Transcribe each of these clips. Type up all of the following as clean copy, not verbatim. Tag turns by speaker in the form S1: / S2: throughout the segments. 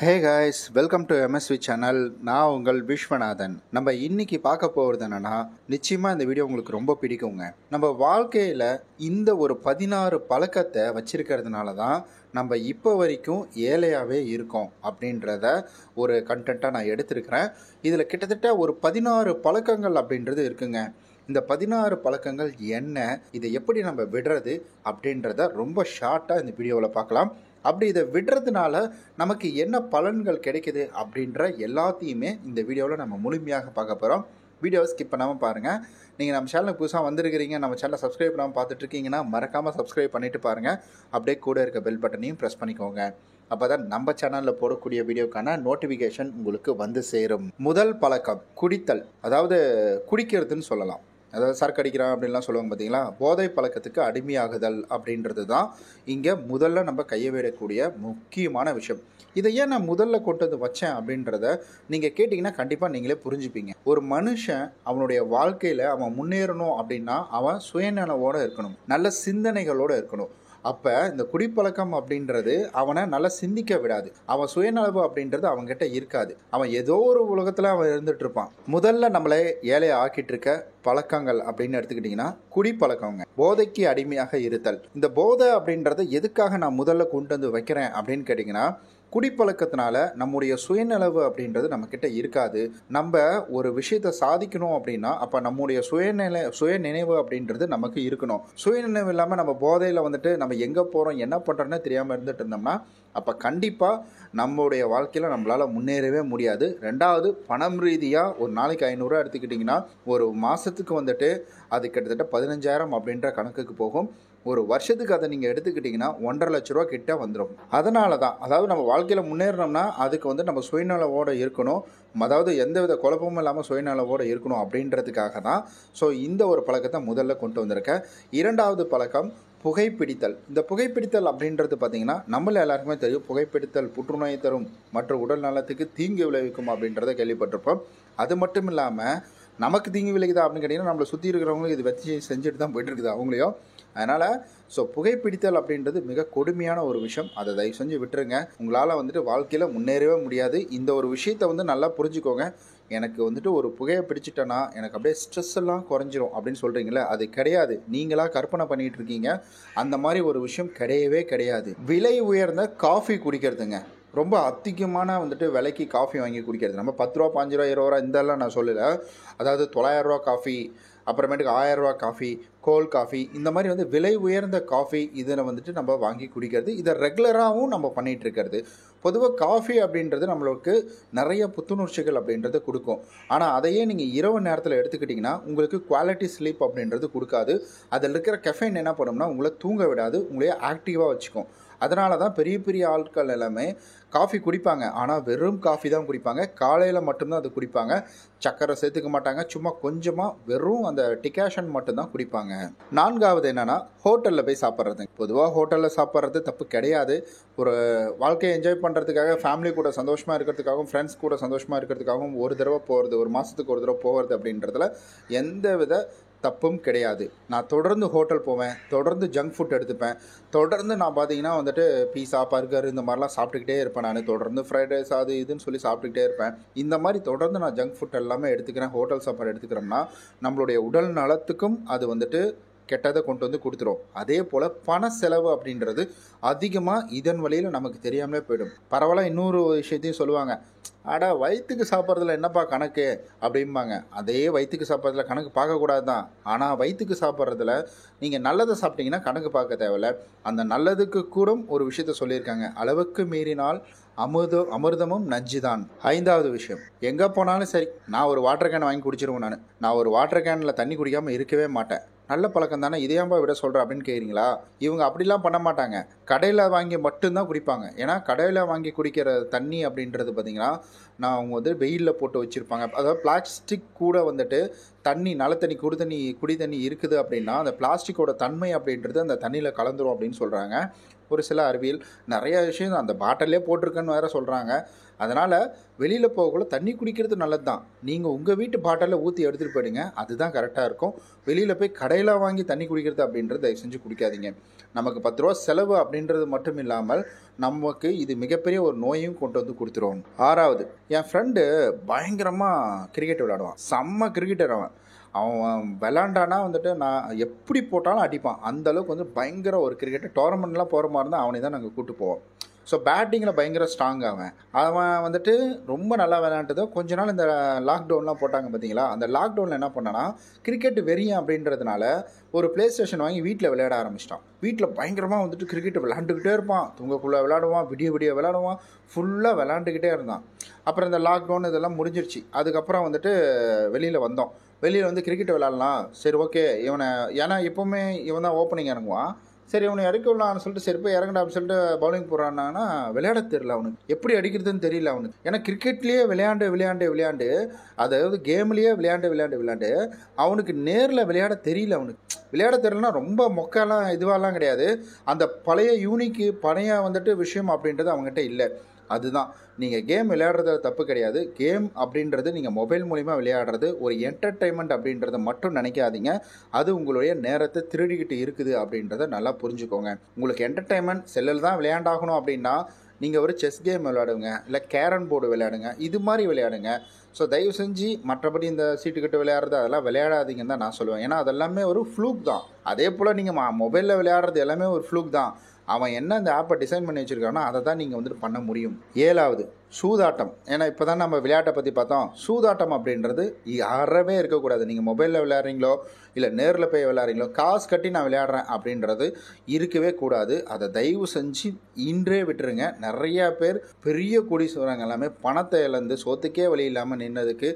S1: Hey guys, welcome to MSV channel. நான் உங்கள் விஸ்வநாதன். நம்ம இன்னைக்கு பார்க்க போகிறது என்னென்னா, நிச்சயமாக இந்த வீடியோ உங்களுக்கு ரொம்ப பிடிக்குங்க. நம்ம வாழ்க்கையில் இந்த ஒரு 16 பழக்கத்தை வச்சிருக்கிறதுனால தான் நம்ம இப்போ வரைக்கும் ஏழையாகவே இருக்கோம் அப்படின்றத ஒரு கண்டென்ட்டாக நான் எடுத்திருக்கிறேன். இதில் கிட்டத்தட்ட ஒரு 16 பழக்கங்கள் அப்படின்றது இருக்குங்க. இந்த 16 பழக்கங்கள் என்ன, இதை எப்படி நம்ம விடுறது அப்படின்றத ரொம்ப ஷார்ட்டாக இந்த வீடியோவில் பார்க்கலாம். அப்படி இதை விடுறதுனால நமக்கு என்ன பலன்கள் கிடைக்குது அப்படின்ற எல்லாத்தையுமே இந்த வீடியோவில் நம்ம முழுமையாக பார்க்க போகிறோம். வீடியோவை ஸ்கிப் பண்ணாமல் பாருங்கள். நீங்கள் நம்ம சேனலுக்கு புதுசாக வந்திருக்கிறீங்க, நம்ம சேனலை சப்ஸ்கிரைப் பண்ணாமல் பார்த்துட்ருக்கீங்கன்னா மறக்காமல் சப்ஸ்கிரைப் பண்ணிவிட்டு பாருங்கள். அப்படியே கூட இருக்க பெல் பட்டனையும் ப்ரெஸ் பண்ணிக்கோங்க. அப்போ தான் நம்ம சேனலில் போடக்கூடிய வீடியோக்கான நோட்டிஃபிகேஷன் உங்களுக்கு வந்து சேரும். முதல் பழக்கம் குடித்தல், அதாவது குடிக்கிறதுன்னு சொல்லலாம். அதாவது சரக்கு அடிக்கிறான் அப்படின்லாம் சொல்லுவாங்க பார்த்தீங்களா, போதை பழக்கத்துக்கு அடிமையாகுதல் அப்படின்றது தான் இங்கே முதல்ல நம்ம கையவிடக்கூடிய முக்கியமான விஷயம். இதை ஏன் நான் முதல்ல கொண்டு வந்து வச்சேன் அப்படின்றத நீங்கள் கேட்டிங்கன்னா கண்டிப்பாக நீங்களே புரிஞ்சுப்பீங்க. ஒரு மனுஷன் அவனுடைய வாழ்க்கையில் அவன் முன்னேறணும் அப்படின்னா அவன் சுயநலவோடு இருக்கணும், நல்ல சிந்தனைகளோடு இருக்கணும். அப்போ இந்த குடிப்பழக்கம் அப்படின்றது அவனை நல்லா சிந்திக்க விடாது. அவன் சுயநலவு அப்படின்றது அவன்கிட்ட இருக்காது. அவன் ஏதோ ஒரு உலகத்தில் அவன் இருந்துட்டு இருப்பான். முதல்ல நம்மளே ஏழையை ஆக்கிட்டு இருக்க பழக்கங்கள் அப்படின்னு எடுத்துக்கிட்டிங்கன்னா குடிப்பழக்கங்க, போதைக்கு அடிமையாக இருத்தல். இந்த போதை அப்படின்றத எதுக்காக நான் முதல்ல கொண்டு வந்து வைக்கிறேன் அப்படின்னு கேட்டிங்கன்னா, குடிப்பழக்கத்தினால நம்முடைய சுயநலவு அப்படின்றது நம்மக்கிட்ட இருக்காது. நம்ம ஒரு விஷயத்தை சாதிக்கணும் அப்படின்னா அப்போ நம்முடைய சுய நினைவு அப்படின்றது நமக்கு இருக்கணும். சுயநினைவு இல்லாமல் நம்ம போதையில் வந்துட்டு நம்ம எங்கே போகிறோம் என்ன பண்ணுறோன்னு தெரியாமல் இருந்துட்டு இருந்தோம்னா அப்போ கண்டிப்பாக நம்மளுடைய வாழ்க்கையில் நம்மளால் முன்னேறவே முடியாது. ரெண்டாவது, பணம் ரீதியாக ஒரு நாளைக்கு 500 எடுத்துக்கிட்டிங்கன்னா ஒரு மாதத்துக்கு வந்துட்டு அது கிட்டத்தட்ட 15,000 அப்படின்ற கணக்குக்கு போகும். ஒரு வருஷத்துக்கு அதை நீங்கள் எடுத்துக்கிட்டிங்கன்னா 1,50,000 லட்ச ரூபா கிட்ட வந்துடும். அதனால தான், அதாவது நம்ம வாழ்க்கையில் முன்னேறணும்னா அதுக்கு வந்து நம்ம சுயநலவோடு இருக்கணும். அதாவது எந்தவித குழப்பமும் இல்லாமல் சுயநலவோடு இருக்கணும் அப்படின்றதுக்காக தான் இந்த ஒரு பழக்கத்தை முதல்ல கொண்டு வந்திருக்கேன். இரண்டாவது பழக்கம் புகைப்பிடித்தல். இந்த புகைப்பிடித்தல் அப்படின்றது பார்த்திங்கன்னா நம்மள எல்லாருக்குமே தெரியும். புகைப்பிடித்தல் புற்றுநோயை தரும் மற்றும் உடல் நலத்துக்கு தீங்கு விளைவிக்கும் அப்படின்றத கேள்விப்பட்டிருப்போம். அது மட்டும் இல்லாமல் நமக்கு தீங்கு விளைக்குதா அப்படின்னு கேட்டிங்கன்னா நம்மளை சுற்றி இருக்கிறவங்களும் இது வச்சு செஞ்சுட்டு தான் போயிட்டு இருக்குது அவங்களையும். அதனால் புகைப்பிடித்தல் அப்படின்றது மிக கொடுமையான ஒரு விஷயம். அதை தயவு செஞ்சு விட்டுருங்க. உங்களால் வந்துட்டு வாழ்க்கையில் முன்னேறவே முடியாது. இந்த ஒரு விஷயத்தை வந்து நல்லா புரிஞ்சுக்கோங்க. எனக்கு வந்துட்டு ஒரு புகையை பிடிச்சிட்டேன்னா எனக்கு அப்படியே ஸ்ட்ரெஸ் எல்லாம் குறைஞ்சிரும் அப்படின்னு சொல்கிறீங்களே, அது கிடையாது. நீங்களாக கற்பனை பண்ணிகிட்டு இருக்கீங்க. அந்த மாதிரி ஒரு விஷயம் கிடையவே கிடையாது. விலை உயர்ந்த காஃபி குடிக்கிறதுங்க, ரொம்ப அதிகமான வந்துட்டு விலைக்கு காஃபி வாங்கி குடிக்கிறது. நம்ம 10 ரூபா 5 ரூபா 20 ரூபா இதெல்லாம் நான் சொல்லலை. அதாவது 900 ரூபா காஃபி, அப்புறமேட்டுக்கு 1000 ரூபா காஃபி, கோல்ட் காஃபி, இந்த மாதிரி வந்து விலை உயர்ந்த காஃபி இதில் வந்துட்டு நம்ம வாங்கி குடிக்கிறது. இதை ரெகுலராகவும் நம்ம பண்ணிகிட்டு இருக்கிறது. பொதுவாக காஃபி அப்படின்றது நம்மளுக்கு நிறைய புத்துணர்ச்சிகள் அப்படின்றது கொடுக்கும். ஆனால் அதையே நீங்கள் இரவு நேரத்தில் எடுத்துக்கிட்டிங்கன்னா உங்களுக்கு குவாலிட்டி ஸ்லீப் அப்படின்றது கொடுக்காது. அதில் இருக்கிற கெஃபைன் என்ன பண்ணும்னா உங்களை தூங்க விடாது, உங்களையே ஆக்டிவாக வச்சுக்கும். அதனால தான் பெரிய பெரிய ஆட்கள் எல்லாமே காஃபி குடிப்பாங்க, ஆனால் வெறும் காஃபி தான் குடிப்பாங்க. காலையில் மட்டும்தான் அது குடிப்பாங்க. சக்கரை சேர்த்துக்க மாட்டாங்க. சும்மா கொஞ்சமாக வெறும் அந்த டிகாஷன் மட்டும்தான் குடிப்பாங்க. நான்காவது என்னென்னா ஹோட்டலில் போய் சாப்பிட்றது. பொதுவாக ஹோட்டலில் சாப்பிட்றது தப்பு கிடையாது. ஒரு வாழ்க்கையை என்ஜாய் பண்ணுறதுக்காக, ஃபேமிலி கூட சந்தோஷமாக இருக்கிறதுக்காகவும், ஃப்ரெண்ட்ஸ் கூட சந்தோஷமாக இருக்கிறதுக்காகவும் ஒரு தடவை போகிறது, ஒரு மாதத்துக்கு ஒரு தடவை போகிறது அப்படின்றதுல எந்த வித தப்பும் கிடையாது. நான் தொடர்ந்து ஹோட்டல் போவேன், தொடர்ந்து ஜங்க் ஃபுட் எடுத்துப்பேன், தொடர்ந்து நான் பார்த்தீங்கன்னா வந்துட்டு பீஸா பர்கர் இந்த மாதிரிலாம் சாப்பிட்டுக்கிட்டே இருப்பேன். நான் தொடர்ந்து ஃப்ரைட் ரைஸ் அது இதுன்னு சொல்லி சாப்பிட்டுக்கிட்டே இருப்பேன். இந்த மாதிரி தொடர்ந்து நான் ஜங்க் ஃபுட் எல்லாமே எடுத்துக்கிறேன், ஹோட்டல் சாப்பாடு எடுத்துக்கிறோம்னா நம்மளுடைய உடல் நலத்துக்கும் அது வந்துட்டு கெட்டதை கொண்டு வந்து கொடுத்துரும். அதே போல் பண செலவு அப்படின்றது அதிகமாக இதன் வழியில் நமக்கு தெரியாமலே போயிடும். பரவாயில்ல, இன்னொரு விஷயத்தையும் சொல்லுவாங்க, அடா வயிற்றுக்கு சாப்பிட்றதுல என்னப்பா கணக்கு அப்படிம்பாங்க. அதே வயிற்றுக்கு சாப்பிட்றதுல கணக்கு பார்க்கக்கூடாது தான். ஆனால் வயிற்றுக்கு சாப்பிட்றதுல நீங்கள் நல்லதை சாப்பிட்டீங்கன்னா கணக்கு பார்க்க தேவையில்ல. அந்த நல்லதுக்கு கூட ஒரு விஷயத்த சொல்லியிருக்காங்க, அளவுக்கு மீறினால் அமிர்தமும் நஞ்சு தான். ஐந்தாவது விஷயம், எங்கே போனாலும் சரி நான் ஒரு வாட்டர் கேன் வாங்கி குடிச்சிருவேன். நான் ஒரு வாட்டர் கேனில் தண்ணி குடிக்காமல் இருக்கவே மாட்டேன். நல்ல பழக்கம் தானே, இதையாம்பா விட சொல்கிறேன் அப்படின்னு கேட்குறீங்களா? இவங்க அப்படிலாம் பண்ண மாட்டாங்க. கடையில் வாங்கி மட்டும்தான் குடிப்பாங்க. ஏன்னா கடையில் வாங்கி குடிக்கிற தண்ணி அப்படின்றது பார்த்திங்கன்னா அவங்க வந்து வெயிலில் போட்டு வச்சுருப்பாங்க. அதாவது பிளாஸ்டிக் கூட வந்துட்டு தண்ணி, நல்ல தண்ணி, குடி தண்ணி இருக்குது அப்படின்னா அந்த பிளாஸ்டிக்கோட தன்மை அப்படின்றது அந்த தண்ணியில் கலந்துரும் அப்படின்னு சொல்கிறாங்க. ஒரு சில அறிவியல் நிறைய விஷயம் அந்த பாட்டிலே போட்டிருக்குன்னு வேறு சொல்கிறாங்க. அதனால் வெளியில் போகக்குள்ள தண்ணி குடிக்கிறது நல்லது தான். நீங்கள் உங்கள் வீட்டு பாட்டிலில் ஊற்றி எடுத்துகிட்டு போயிடுங்க, அதுதான் கரெக்டாக இருக்கும். வெளியில் போய் கடையில் வாங்கி தண்ணி குடிக்கிறது அப்படின்றது தயவு செஞ்சு குடிக்காதீங்க. நமக்கு 10 ரூபா செலவு அப்படின்றது மட்டும் இல்லாமல் நமக்கு இது மிகப்பெரிய ஒரு நோயும் கொண்டு வந்து கொடுத்துருவோம். 6வது, என் ஃப்ரெண்டு பயங்கரமாக கிரிக்கெட் விளையாடுவான். செம்ம கிரிக்கெட்டர் அவன். அவன் விளாண்டானா வந்துட்டு நான் எப்படி போட்டாலும் அடிப்பான். அந்தளவுக்கு வந்து பயங்கர ஒரு கிரிக்கெட்டர். டோர்னமெண்ட்லாம் போகிற மாதிரி இருந்தால் அவனை தான் நாங்கள் கூப்பிட்டு போவோம். ஸோ பேட்டிங்கில் பயங்கர ஸ்ட்ராங் அவன் வந்துட்டு ரொம்ப நல்லா விளையாண்டது. கொஞ்ச நாள் இந்த லாக்டவுன்லாம் போட்டாங்க பார்த்தீங்களா, அந்த லாக்டவுனில் என்ன பண்ணான்னா கிரிக்கெட் வெறியன் அப்படின்றதுனால ஒரு ப்ளே ஸ்டேஷன் வாங்கி வீட்டில் விளையாட ஆரம்பிச்சிட்டான். வீட்டில் பயங்கரமாக வந்துட்டு கிரிக்கெட் விளையாண்டுக்கிட்டே இருப்பான். தூங்கக்குள்ளே விளையாடுவான், விடிய விளையாடுவான், ஃபுல்லாக விளையாண்டுக்கிட்டே இருந்தான். அப்புறம் இந்த லாக்டவுன் இதெல்லாம் முடிஞ்சிருச்சு. அதுக்கப்புறம் வந்துட்டு வெளியில் வந்தோம். வெளியில் வந்து கிரிக்கெட் விளையாடலாம், சரி ஓகே இவனை, ஏன்னா எப்போவுமே இவன் தான் ஓப்பனிங் இறங்குவான். சரி அவனை இறக்கி விடலான்னு சொல்லிட்டு சரி போய் இறங்கடா அப்படின்னு சொல்லிட்டு பவுலிங் போடுறான்னா விளையாட தெரியல அவனுக்கு, எப்படி அடிக்கிறதுன்னு தெரியல அவனுக்கு. ஏன்னா கிரிக்கெட்லேயே விளையாண்டு அதாவது கேம்லேயே விளையாண்டு அவனுக்கு நேரில் விளையாட தெரியல. அவனுக்கு விளையாட தெரியலனா ரொம்ப மொக்கெல்லாம் இதுவாலாம் கிடையாது. அந்த பழைய யூனிக்கு பழைய வந்துட்டு விஷயம் அப்படின்றது அவங்ககிட்ட இல்லை. அதுதான் நீங்கள் கேம் விளையாடுறது தப்பு கிடையாது. கேம் அப்படின்றது நீங்கள் மொபைல் மூலிமா விளையாடுறது ஒரு என்டர்டெயின்மெண்ட் அப்படின்றத மட்டும் நினைக்காதீங்க. அது உங்களுடைய நேரத்தை திருடிக்கிட்டு இருக்குது அப்படின்றத நல்லா புரிஞ்சுக்கோங்க. உங்களுக்கு என்டர்டெயின்மெண்ட் செல்லில் தான் விளையாண்டாகணும் அப்படின்னா நீங்கள் ஒரு செஸ் கேம் விளையாடுங்க, இல்லை கேரம் போர்டு விளையாடுங்க, இது மாதிரி விளையாடுங்க. ஸோ தயவு செஞ்சு மற்றபடி இந்த சீட்டுக்கட்டு விளையாடுறது அதெல்லாம் விளையாடாதீங்கன்னு தான் நான் சொல்லுவேன். ஏன்னா அதெல்லாமே ஒரு ஃப்ளூக் தான். அதே போல் நீங்கள் மொபைலில் விளையாடுறது எல்லாமே ஒரு ஃப்ளூக் தான். அவன் என்ன இந்த ஆப்பை டிசைன் பண்ணி வச்சுருக்கானோ அதை தான் நீங்கள் வந்துட்டு பண்ண முடியும். 7வது, சூதாட்டம். ஏன்னா இப்போ தான் நம்ம விளையாட்டை பற்றி பார்த்தோம். சூதாட்டம் அப்படின்றது யாரவே இருக்கக்கூடாது. நீங்கள் மொபைலில் விளையாடுறீங்களோ இல்லை நேரில் போய் விளையாடுறீங்களோ காசு கட்டி நான் விளையாடுறேன் அப்படின்றது இருக்கவே கூடாது. அதை தயவு செஞ்சு இன்றே விட்டுருங்க. நிறையா பேர் பெரிய கோடீஸ்வரங்க எல்லாமே பணத்தை இழந்து சொத்துக்கே வழி இல்லாமல் நின்னதுக்கு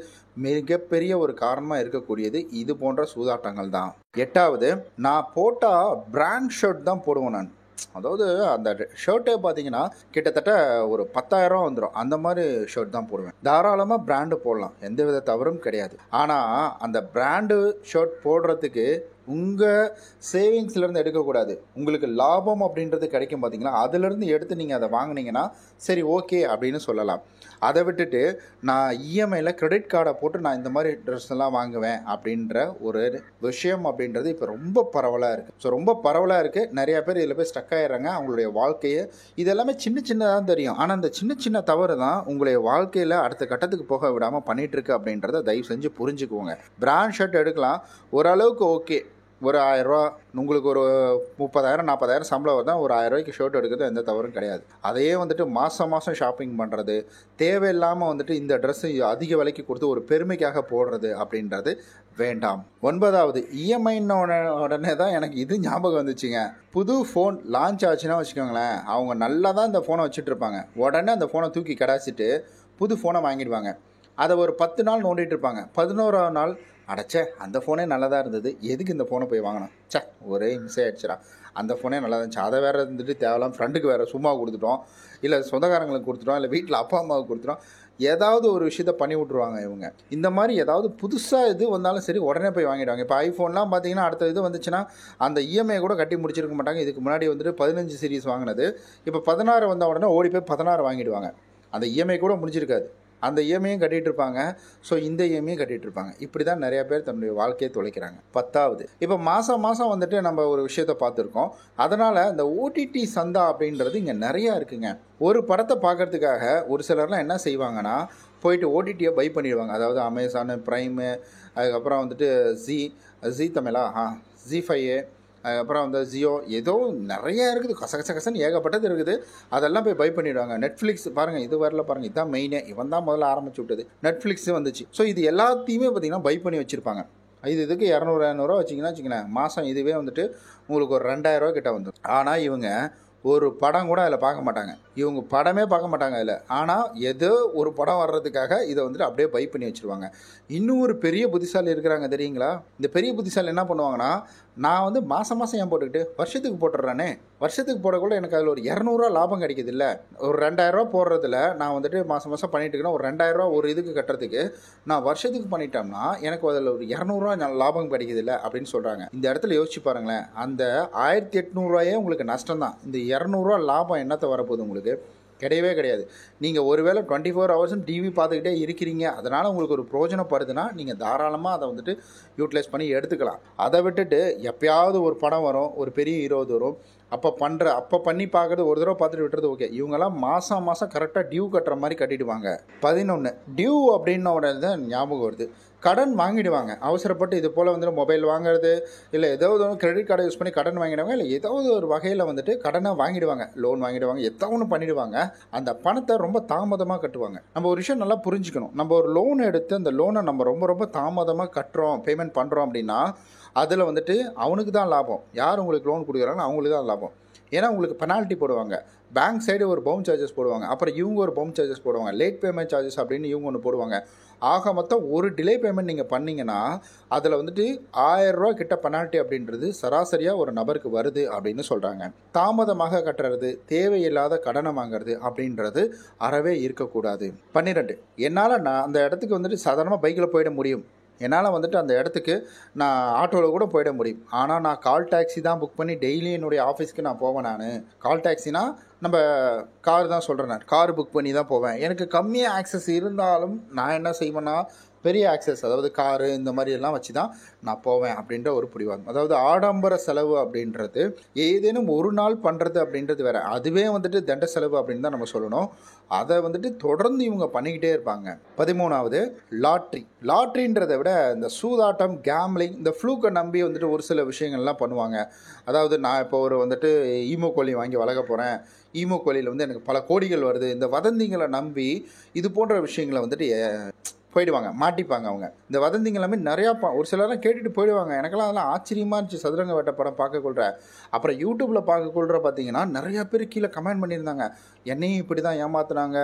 S1: மிகப்பெரிய ஒரு காரணமாக இருக்கக்கூடியது இது போன்ற சூதாட்டங்கள் தான். 8வது, நான் போட்டால் பிராண்ட் ஷர்ட் தான் போடுவேன் நான். அதாவது அந்த ஷர்ட்டே பார்த்தீங்கன்னா கிட்டத்தட்ட ஒரு 10,000 வந்துடும். அந்த மாதிரி ஷர்ட் தான் போடுவேன். தாராளமாக பிராண்டு போடலாம், எந்த வித தவறும் கிடையாது. ஆனால் அந்த பிராண்டு ஷர்ட் போடுறதுக்கு உங்கள் சேவிங்ஸ்லேருந்து எடுக்கக்கூடாது. உங்களுக்கு லாபம் அப்படின்றது கிடைக்கும் பார்த்தீங்களா, அதிலேருந்து எடுத்து நீங்கள் அதை வாங்கினீங்கன்னா சரி ஓகே அப்படின்னு சொல்லலாம். அதை விட்டுட்டு நான் இஎம்ஐயில் கிரெடிட் கார்டை போட்டு நான் இந்த மாதிரி ட்ரெஸ் எல்லாம் வாங்குவேன் அப்படின்ற ஒரு விஷயம் அப்படின்றது இப்போ ரொம்ப பரவலாக இருக்குது. ஸோ ரொம்ப பரவலாக இருக்குது. நிறையா பேர் இதில் போய் ஸ்டக் ஆகிடுறாங்க அவங்களுடைய வாழ்க்கையை. இது எல்லாமே சின்னதாக தெரியும். ஆனால் அந்த சின்ன தவறு தான் உங்களுடைய வாழ்க்கையில் அடுத்த கட்டத்துக்கு போக விடாமல் பண்ணிகிட்ருக்கு அப்படின்றத தயவு செஞ்சு புரிஞ்சுக்குவோங்க. பிராண்ட் ஷர்ட் எடுக்கலாம், ஓரளவுக்கு ஓகே. ஒரு 1000 ரூபா உங்களுக்கு ஒரு 30,000 40,000 சம்பளம் வருதான், ஒரு 1000 ரூபாய்க்கு ஷர்ட் எடுக்கிறது எந்த தவறும் கிடையாது. அதையே வந்துட்டு மாதம் ஷாப்பிங் பண்ணுறது, தேவையில்லாமல் வந்துட்டு இந்த ட்ரெஸ்ஸு அதிக விலைக்கு கொடுத்து ஒரு பெருமைக்காக போடுறது அப்படின்றது வேண்டாம். 9வது, இஎம்ஐன்னு உடனே தான் எனக்கு இது ஞாபகம் வந்துச்சுங்க. புது ஃபோன் லான்ச் ஆச்சுன்னா வச்சுக்கோங்களேன், அவங்க நல்லா தான் இந்த ஃபோனை வச்சுட்டு இருப்பாங்க. உடனே அந்த ஃபோனை தூக்கி கடாச்சிட்டு புது ஃபோனை வாங்கிடுவாங்க. அதை ஒரு 10 நாள் நோண்டிகிட்டு இருப்பாங்க. 11ஆவது நாள் அடைச்சே அந்த ஃபோனே நல்லா தான் இருந்தது, எதுக்கு இந்த ஃபோனை போய் வாங்கினோம், ஒரே மிஸ் ஆகிடுச்சுடா, அந்த ஃபோனே நல்லா இருந்துச்சு, அதை வேறு இருந்துட்டு தேவையில்லாம் ஃப்ரெண்டுக்கு வேறு சும்மா கொடுத்துட்டோம், இல்லை சொந்தக்காரங்களுக்கு கொடுத்துட்டோம், இல்லை வீட்டில் அப்பா அம்மாவுக்கு கொடுத்துட்டோம், ஏதாவது ஒரு விஷயத்த பண்ணி விட்ருவாங்க இவங்க. இந்த மாதிரி ஏதாவது புதுசாக இது வந்தாலும் சரி உடனே போய் வாங்கிடுவாங்க. இப்போ ஐஃபோன்லாம் பார்த்தீங்கன்னா அடுத்த இது வந்துச்சுன்னா அந்த இஎம்ஐ கூட கட்டி முடிச்சிருக்க மாட்டாங்க. இதுக்கு முன்னாடி வந்துட்டு 15 சீரிஸ் வாங்கினது இப்போ 16 வந்த உடனே ஓடி போய் 16 வாங்கிடுவாங்க. அந்த இஎம்ஐ கூட முடிஞ்சிருக்காது, அந்த இஎம்ஐயும் கட்டிகிட்டு இருப்பாங்க. ஸோ இந்த இஎம்ஐயும் கட்டிகிட்டு இருப்பாங்க. இப்படி தான் நிறையா பேர் தன்னுடைய வாழ்க்கையை தொலைக்கிறாங்க. 10வது, இப்போ மாதம் வந்துட்டு நம்ம ஒரு விஷயத்தை பார்த்துருக்கோம். அதனால் இந்த ஓடிடி சந்தா அப்படின்றது இங்கே நிறையா இருக்குங்க. ஒரு படத்தை பார்க்குறதுக்காக ஒரு சிலர்லாம் என்ன செய்வாங்கன்னா போயிட்டு ஓடிடியை பை பண்ணிடுவாங்க. அதாவது அமேசானு, ப்ரைமு, அதுக்கப்புறம் வந்துட்டு ஜி தமிழா, ஜி5, அதுக்கப்புறம் வந்து ஜியோ, ஏதோ நிறையா இருக்குது, கசகசன்னு ஏகப்பட்டது இருக்குது. அதெல்லாம் போய் பை பண்ணிவிடுவாங்க. நெட்ஃப்ளிக்ஸ் பாருங்கள், இது வரல பாருங்கள், இதுதான் மெயினே, இவன் தான் முதல்ல ஆரம்பிச்சு விட்டது, நெட்ஃப்ளிக்ஸ் வந்துச்சு. ஸோ இது எல்லாத்தையுமே பார்த்திங்கன்னா பை பண்ணி வச்சுருப்பாங்க. இதுக்கு 200 வச்சிங்கன்னா வச்சுங்களேன், மாதம் இதுவே வந்துட்டு உங்களுக்கு ஒரு 2000 ரூபா கிட்ட வந்துடும். ஆனால் இவங்க ஒரு படம் கூட அதில் பார்க்க மாட்டாங்க. இவங்க படமே பார்க்க மாட்டாங்க அதில். ஆனால் ஏதோ ஒரு படம் வர்றதுக்காக இதை வந்துட்டு அப்படியே பை பண்ணி வச்சுருவாங்க. இன்னும் ஒரு பெரிய புத்திசாலி இருக்கிறாங்க தெரியுங்களா? இந்த பெரிய புத்திசாலி என்ன பண்ணுவாங்கன்னா, நான் வந்து மாதம் ஏன் போட்டுக்கிட்டு வருஷத்துக்கு போட்டுடுறானே, வருஷத்துக்கு போடக்குள்ள எனக்கு அதில் ஒரு 200 ரூபா லாபம் கிடைக்கிது இல்லை, ஒரு 2000 ரூபா போடுறதுல நான் வந்துட்டு மாதம் பண்ணிட்டு இருக்கேன். ஒரு 2000 ரூபா ஒரு இதுக்கு கட்டுறதுக்கு நான் வருஷத்துக்கு பண்ணிட்டோம்னா எனக்கு அதில் ஒரு 200 ரூபா லாபம் கிடைக்கிது இல்லை அப்படின்னு சொல்கிறாங்க. இந்த இடத்துல யோசிச்சு பாருங்களேன், அந்த 1800 ரூபாயே உங்களுக்கு நஷ்டம் தான். இந்த ரூ. 200 லாபம் என்னத்தை வரப்போகுது உங்களுக்கு? கிடையவே கிடையாது. நீங்கள் ஒருவேளை 24 ஹவர்ஸும் டிவி பார்த்துக்கிட்டே இருக்கிறீங்க, அதனால் உங்களுக்கு ஒரு பிரயோஜனப்படுதுன்னா நீங்கள் தாராளமாக அதை வந்துட்டு யூட்டிலைஸ் பண்ணி எடுத்துக்கலாம். அதை விட்டுட்டு எப்பயாவது ஒரு படம் வரும், ஒரு பெரிய ஹீரோ வரும், அப்போ பண்ணி பார்க்குறது, ஒரு தடவை பார்த்துட்டு விட்டுறது ஓகே. இவங்கெல்லாம் மாதம் கரெக்டாக டியூ கட்டுற மாதிரி கட்டிடுவாங்க. 11 டியூ அப்படின்ன உடனே தான் ஞாபகம் வருது. கடன் வாங்கிடுவாங்க. அவசரப்பட்டு இது போல் வந்துட்டு மொபைல் வாங்குறது, இல்லை ஏதாவது ஒன்று கிரெடிட் கார்டை யூஸ் பண்ணி கடன் வாங்கிடுவாங்க, இல்லை ஏதாவது ஒரு வகையில் வந்துட்டு கடனை வாங்கிடுவாங்க, லோன் வாங்கிடுவாங்க, ஏதோ ஒன்று பண்ணிடுவாங்க. அந்த பணத்தை ரொம்ப தாமதமாக கட்டுவாங்க. நம்ம ஒரு விஷயம் நல்லா புரிஞ்சுக்கணும். நம்ம ஒரு லோன் எடுத்து அந்த லோனை நம்ம ரொம்ப ரொம்ப தாமதமாக கட்டுறோம், பேமெண்ட் பண்ணுறோம் அப்படின்னா அதில் வந்துட்டு அவனுக்கு தான் லாபம். யார் உங்களுக்கு லோன் கொடுக்குறாங்களோ அவங்களுக்கு தான் லாபம். ஏன்னா உங்களுக்கு பெனால்ட்டி போடுவாங்க, பேங்க் சைடு ஒரு பவுன் சார்ஜஸ் போடுவாங்க, அப்புறம் இவங்க ஒரு பவுன் சார்ஜஸ் போடுவாங்க, லேட் பேமெண்ட் சார்ஜஸ் அப்படின்னு இவங்க ஒன்று போடுவாங்க. ஆக மொத்தம் ஒரு டிலே பேமெண்ட் நீங்கள் பண்ணிங்கன்னா அதில் வந்துட்டு 1000 ரூபா கிட்ட பெனால்ட்டி அப்படின்றது சராசரியாக ஒரு நபருக்கு வருது அப்படின்னு சொல்கிறாங்க. தாமதமாக கட்டுறது, தேவையில்லாத கடனை வாங்குறது அப்படின்றது அறவே இருக்கக்கூடாது. 12 என்னால் நான் அந்த இடத்துக்கு வந்துட்டு சாதாரணமாக பைக்கில் போயிட முடியும், என்னால் வந்துட்டு அந்த இடத்துக்கு நான் ஆட்டோவில் கூட போயிட முடியும். ஆனால் நான் கால் டாக்ஸி தான் புக் பண்ணி டெய்லி என்னுடைய ஆஃபீஸ்க்கு நான் போவேன். நான் கால் டாக்ஸினா நம்ம கார் தான் சொல்கிறேன், நான் கார் புக் பண்ணி தான் போவேன். எனக்கு கம்மியாக ஆக்சஸ் இருந்தாலும் நான் என்ன செய்வேன்னா பெரிய ஆக்சஸ், அதாவது காரு இந்த மாதிரி எல்லாம் வச்சு தான் நான் போவேன் அப்படின்ற ஒரு பிடிவாதம். அதாவது ஆடம்பர செலவு அப்படின்றது ஏதேனும் ஒரு நாள் பண்ணுறது அப்படின்றது வேறு, அதுவே வந்துட்டு தண்ட செலவு அப்படின்னு தான் நம்ம சொல்லணும். அதை வந்துட்டு தொடர்ந்து இவங்க பண்ணிக்கிட்டே இருப்பாங்க. 13 லாட்ரின்றதை விட இந்த சூதாட்டம், கேம்லிங், இந்த ஃப்ளூக்கை நம்பி வந்துட்டு ஒரு சில விஷயங்கள்லாம் பண்ணுவாங்க. அதாவது நான் இப்போ ஒரு வந்துட்டு ஈமோ கோழி வாங்கி வளர்க்க போகிறேன், ஈமோ கோழியில் வந்து எனக்கு பல கோடிகள் வருது, இந்த வதந்திங்களை நம்பி இது போன்ற விஷயங்களை வந்துட்டு போயிடுவாங்க, மாட்டிப்பாங்க அவங்க. இந்த வதந்திங்க எல்லாமே நிறையா ஒரு சிலரெலாம் கேட்டுட்டு போயிடுவாங்க. எனக்கெல்லாம் அதெல்லாம் ஆச்சரியமாக இருந்துச்சு. சதுரங்க வேட்டை படம் பார்க்கக்கொள்கிற, அப்புறம் யூடியூப்பில் பார்க்கக்கொள்கிற பார்த்தீங்கன்னா நிறையா பேர் கீழே கமெண்ட் பண்ணியிருந்தாங்க, என்னையும் இப்படி தான் ஏமாத்துனாங்க,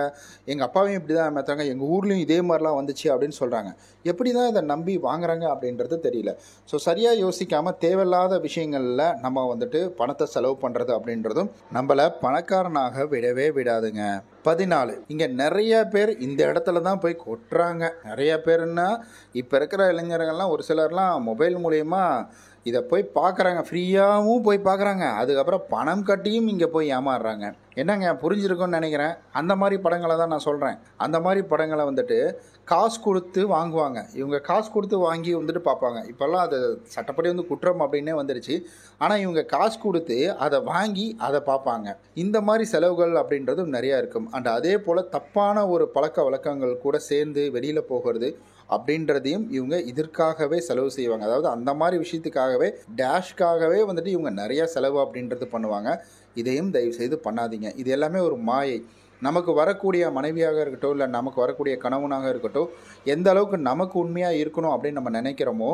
S1: எங்கள் அப்பாவையும் இப்படி தான் ஏமாத்துறாங்க, எங்கள் ஊர்லேயும் இதே மாதிரிலாம் வந்துச்சு அப்படின்னு சொல்கிறாங்க. எப்படி தான் இதை நம்பி வாங்குறாங்க அப்படின்றது தெரியல. ஸோ சரியாக யோசிக்காமல் தேவையில்லாத விஷயங்களில் நம்ம வந்துட்டு பணத்தை செலவு பண்ணுறது அப்படின்றதும் நம்மளை பணக்காரனாக விடவே விடாதுங்க. 14 இங்கே நிறைய பேர் இந்த இடத்துல தான் போய் கொட்டுறாங்க. நிறைய பேருன்னா இப்போ இருக்கிற இளைஞர்கள்லாம் ஒரு சிலர்லாம் மொபைல் மூலயமா இதை போய் பார்க்குறாங்க, ஃப்ரீயாகவும் போய் பார்க்குறாங்க, அதுக்கப்புறம் பணம் கட்டியும் இங்கே போய் ஏமாறுறாங்க. என்னங்க புரிஞ்சிருக்கும்னு நினைக்கிறேன். அந்த மாதிரி படங்களை தான் நான் சொல்கிறேன். அந்த மாதிரி படங்களை வந்துட்டு காசு கொடுத்து வாங்குவாங்க. இவங்க காசு கொடுத்து வாங்கி வந்துட்டு பார்ப்பாங்க. இப்போல்லாம் அது சட்டப்படி வந்து குற்றம் அப்படின்னே வந்துடுச்சு. ஆனால் இவங்க காசு கொடுத்து அதை வாங்கி அதை பார்ப்பாங்க. இந்த மாதிரி செலவுகள் அப்படின்றதும் நிறையா இருக்கும். அண்ட் அதே போல் தப்பான ஒரு பழக்க வழக்கங்கள் கூட சேர்ந்து வெளியில் போகிறது அப்படின்றதையும் இவங்க இதற்காகவே செலவு செய்வாங்க. அதாவது அந்த மாதிரி விஷயத்துக்காகவே, டேஷ்காகவே வந்துட்டு இவங்க நிறையா செலவு அப்படின்றது பண்ணுவாங்க. இதையும் தயவு செய்து பண்ணாதீங்க. இது எல்லாமே ஒரு மாயை. நமக்கு வரக்கூடிய மனைவியாக இருக்கட்டும், இல்லை நமக்கு வரக்கூடிய கணவனாக இருக்கட்டும், எந்த அளவுக்கு நமக்கு உண்மையாக இருக்கணும் அப்படின்னு நம்ம நினைக்கிறோமோ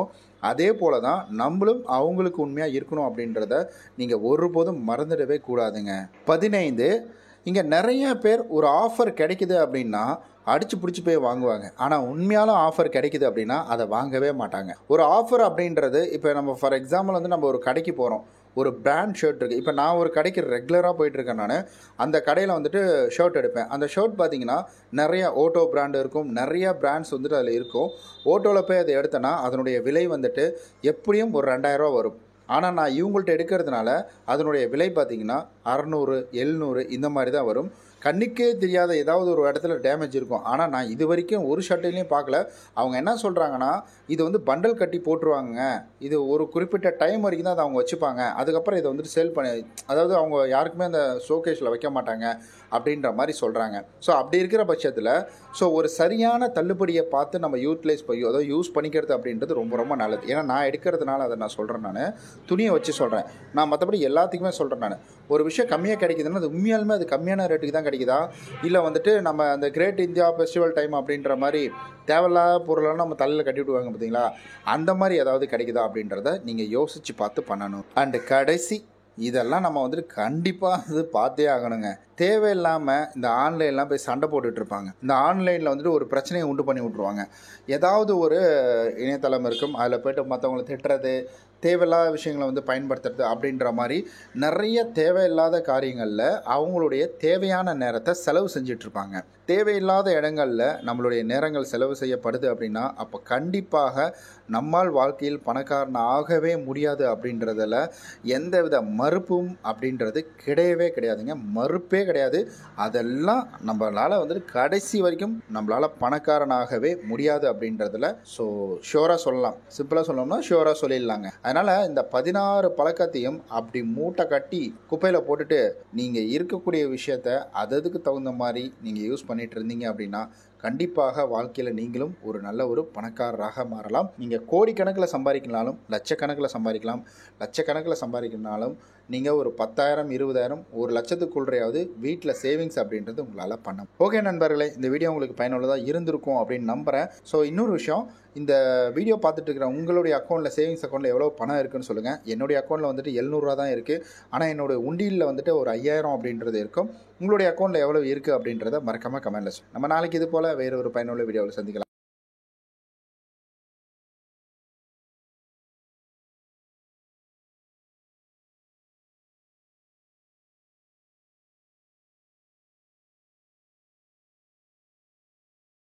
S1: அதே போல தான் நம்மளும் அவங்களுக்கு உண்மையாக இருக்கணும் அப்படின்றத நீங்கள் ஒருபோதும் மறந்துடவே கூடாதுங்க. 15 இங்கே நிறைய பேர் ஒரு ஆஃபர் கிடைக்குது அப்படின்னா அடித்து பிடிச்சி போய் வாங்குவாங்க. ஆனால் உண்மையாலும் ஆஃபர் கிடைக்குது அப்படின்னா அதை வாங்கவே மாட்டாங்க. ஒரு ஆஃபர் அப்படின்றது, இப்போ நம்ம ஃபார் எக்ஸாம்பிள் வந்து நம்ம ஒரு கடைக்கு போகிறோம், ஒரு பிராண்ட் ஷர்ட் இருக்குது. இப்போ நான் ஒரு கடைக்கு ரெகுலராக போயிட்டுருக்கேன். நான் அந்த கடையில் வந்துட்டு ஷர்ட் எடுப்பேன். அந்த ஷர்ட் பார்த்திங்கன்னா நிறையா ஓட்டோ பிராண்டு இருக்கும், நிறையா பிராண்ட்ஸ் வந்துட்டு அதில் இருக்கும். ஓட்டோவில் போய் அதை எடுத்தேன்னா அதனுடைய விலை வந்துட்டு எப்படியும் ஒரு 2000 வரும். ஆனால் நான் இவங்கள்ட்ட எடுக்கிறதுனால அதனுடைய விலை பார்த்திங்கன்னா 600, 700 இந்த மாதிரி தான் வரும். கண்ணுக்கே தெரியாத ஏதாவது ஒரு இடத்துல டேமேஜ் இருக்கும். ஆனால் நான் இது வரைக்கும் ஒரு ஷர்ட்டையும் பார்க்கல. அவங்க என்ன சொல்கிறாங்கன்னா, இது வந்து பண்டல் கட்டி போட்டுருவாங்க, இது ஒரு குறிப்பிட்ட டைம் வரைக்கும் தான் அதை அவங்க வச்சுப்பாங்க, அதுக்கப்புறம் இதை வந்துட்டு சேல் பண்ணி, அதாவது அவங்க யாருக்குமே அந்த ஷோகேஸில் வைக்க மாட்டாங்க அப்படின்ற மாதிரி சொல்கிறாங்க. ஸோ அப்படி இருக்கிற பட்சத்தில் ஒரு சரியான தள்ளுபடியை பார்த்து நம்ம அதாவது யூஸ் பண்ணிக்கிறது அப்படின்றது ரொம்ப ரொம்ப நல்லது. ஏன்னா நான் எடுக்கிறதுனால அதை நான் சொல்கிறேன். நான் துணியை வச்சு சொல்கிறேன், நான் மற்றபடி எல்லாத்துக்குமே சொல்கிறேன். நான் ஒரு விஷயம் கம்மியாக கிடைக்குதுன்னா அது உண்மையாலுமே அது கம்மியான ரேட்டுக்கு தான் கிடைக்குதா, இல்லை வந்துட்டு நம்ம அந்த கிரேட் இந்தியா ஃபெஸ்டிவல் டைம் அப்படின்ற மாதிரி தேவையில்லாத பொருளெல்லாம் நம்ம தலையில் கட்டி விடுவாங்க பார்த்தீங்களா, அந்த மாதிரி ஏதாவது கிடைக்குதா அப்படின்றத நீங்கள் யோசித்து பார்த்து பண்ணணும். அண்டு கடைசி, இதெல்லாம் நம்ம வந்துட்டு கண்டிப்பாக அது பார்த்தே ஆகணுங்க. தேவையில்லாமல் இந்த ஆன்லைன்லாம் போய் சண்டை போட்டுட்ருப்பாங்க. இந்த ஆன்லைனில் வந்துட்டு ஒரு பிரச்சனையை உண்டு பண்ணி விட்ருவாங்க. ஏதாவது ஒரு இணையதளம் இருக்கும், அதில் போய்ட்டு மற்றவங்களை திட்டுறது, தேவையில்லாத விஷயங்களை வந்து பயன்படுத்துறது அப்படின்ற மாதிரி நிறைய தேவையில்லாத காரியங்களில் அவங்களுடைய தேவையான நேரத்தை செலவு செஞ்சிட்ருப்பாங்க. தேவையில்லாத இடங்களில் நம்மளுடைய நேரங்கள் செலவு செய்யப்படுது அப்படின்னா அப்போ கண்டிப்பாக நம்மால் வாழ்க்கையில் பணக்காரன் ஆகவே முடியாது அப்படின்றதில் எந்தவித மறுப்பும் அப்படின்றது கிடையவே கிடையாதுங்க. மறுப்பே கிடையாது. அதெல்லாம் நம்மளால் வந்துட்டு கடைசி வரைக்கும் நம்மளால் பணக்காரனாகவே முடியாது அப்படின்றதுல ஸோ ஷியோராக சொல்லலாம். சிம்பிளாக சொல்லணும்னா ஷியோராக சொல்லிடலாங்க. அதனால் இந்த 16 பழக்கத்தையும் அப்படி மூட்டை கட்டி குப்பையில் போட்டுட்டு நீங்கள் இருக்கக்கூடிய விஷயத்த அதுக்கு தகுந்த மாதிரி நீங்கள் யூஸ் பண்ணிட்டு இருந்தீங்க அப்படின்னா கண்டிப்பாக வாழ்க்கையில் நீங்களும் ஒரு நல்ல ஒரு பணக்காரராக மாறலாம். நீங்கள் கோடிக்கணக்கில் சம்பாதிக்கனாலும் லட்சக்கணக்கில் சம்பாதிக்கனாலும் நீங்கள் ஒரு 10,000 20,000 1 லட்சத்துக்குள்ளையாவது வீட்டில் சேவிங்ஸ் அப்படின்றது உங்களால் பண்ண. ஓகே நண்பர்களே, இந்த வீடியோ உங்களுக்கு பயனுள்ளதாக இருந்திருக்கும் அப்படின்னு நம்புகிறேன். ஸோ இன்னொரு விஷயம், இந்த வீடியோ பார்த்துட்டு இருக்கிற உங்களுடைய அக்கௌண்ட்டில் சேவிங்ஸ் அக்கௌண்ட்டில் எவ்வளோ பணம் இருக்குன்னு சொல்லுங்கள். என்னுடைய அக்கௌண்ட்டில் வந்துட்டு 700 ரூபா தான் இருக்குது. ஆனால் என்னோடய உண்டியில் வந்துட்டு ஒரு 5000 அப்படின்றது இருக்கும். உங்களுடைய அக்கௌண்ட்டில் எவ்வளோ இருக்குது அப்படின்றத மறக்காமல் கமெண்ட்டில் சொல்லுங்கள். நம்ம நாளைக்கு இது போல் வேறு ஒரு பயனுள்ள வீடியோவில் சந்திக்கலாம்.